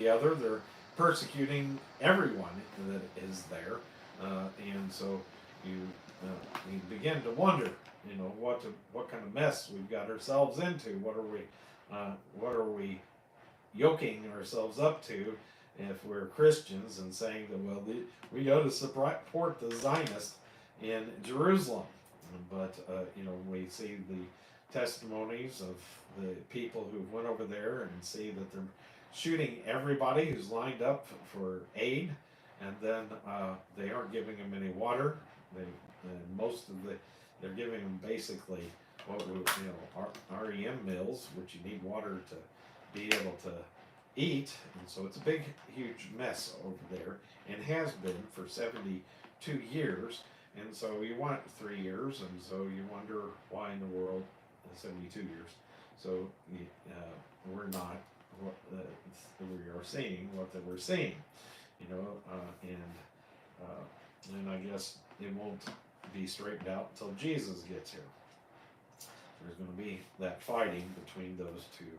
the other, they're persecuting everyone that is there, and so you you begin to wonder, what kind of mess we've got ourselves into. What are we yoking ourselves up to if we're Christians and saying that, well, we go to support the Zionists in Jerusalem, but we see the testimonies of the people who went over there and see that they're shooting everybody who's lined up for aid, and then they aren't giving them any water. And most of they're giving them basically what we, REM meals, which you need water to be able to eat, and so it's a big, huge mess over there, and has been for 72 years. And so you want 3 years, and so you wonder why in the world 72 years. So we're not what we are seeing what that we're seeing, and I guess it won't be straightened out until Jesus gets here. There's going to be that fighting between those two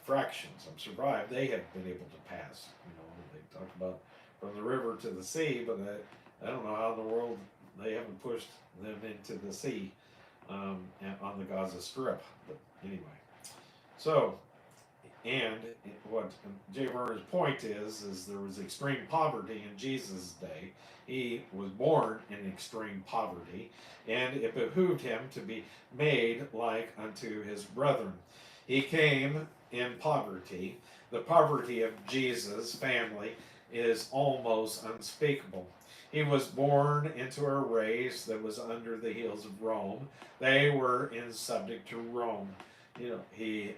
fractions. I'm surprised they have been able to pass. They talk about from the river to the sea, but I don't know how in the world they haven't pushed them into the sea on the Gaza Strip. But anyway, so, and what J. Verner's point is there was extreme poverty in Jesus' day. He was born in extreme poverty, and it behooved him to be made like unto his brethren. He came in poverty. The poverty of Jesus' family is almost unspeakable. He was born into a race that was under the heels of Rome. They were in subject to Rome. He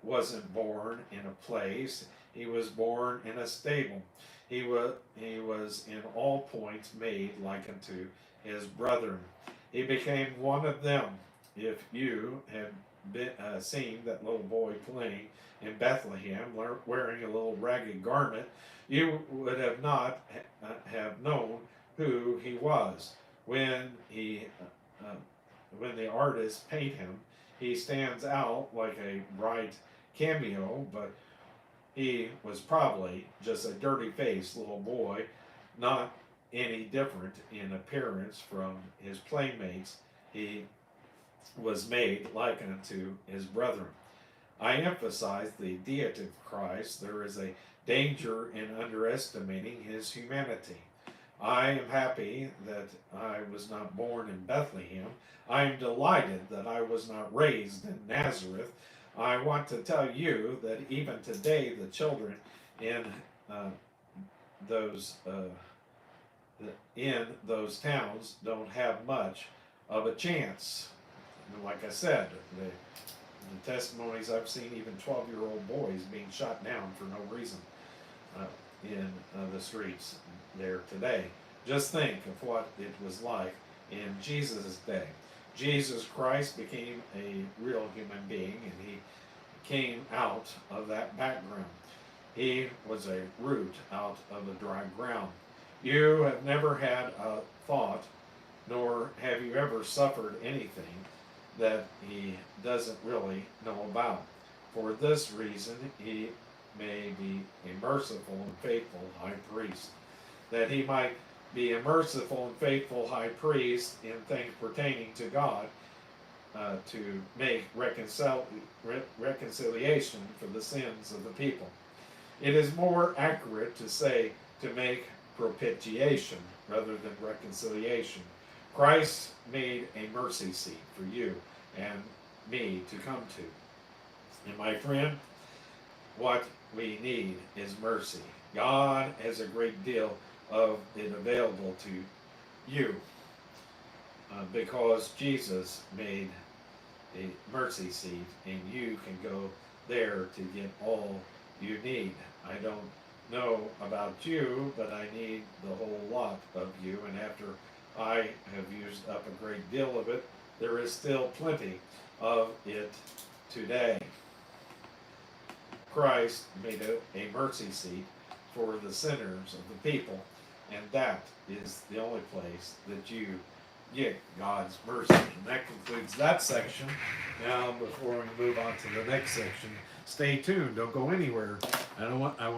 wasn't born in a place. He was born in a stable. He was in all points made like unto his brethren. He became one of them. If you had seen that little boy playing in Bethlehem, wearing a little ragged garment, you would have not have known who he was. When the artists paint him, he stands out like a bright cameo, but he was probably just a dirty-faced little boy, not any different in appearance from his playmates. He was made like unto his brethren. I emphasize the deity of Christ. There is a danger in underestimating his humanity. I am happy that I was not born in Bethlehem. I am delighted that I was not raised in Nazareth. I want to tell you that even today, the children in those towns don't have much of a chance. And like I said, the testimonies I've seen, even 12-year-old boys being shot down for no reason in the streets there today. Just think of what it was like in Jesus' day. Jesus Christ became a real human being, and he came out of that background. He was a root out of the dry ground. You have never had a thought, nor have you ever suffered anything that he doesn't really know about. For this reason, he may be a merciful and faithful high priest, that he might be a merciful and faithful high priest in things pertaining to God, to make reconciliation for the sins of the people. It is more accurate to say to make propitiation rather than reconciliation. Christ made a mercy seat for you and me to come to. And my friend, what we need is mercy. God has a great deal of it available to you because Jesus made a mercy seat, and you can go there to get all you need. I don't know about you, but I need the whole lot of you, and after I have used up a great deal of it, there is still plenty of it today. Christ made a mercy seat for the sinners of the people, and that is the only place that you get God's mercy. And that concludes that section. Now, before we move on to the next section, stay tuned. Don't go anywhere. I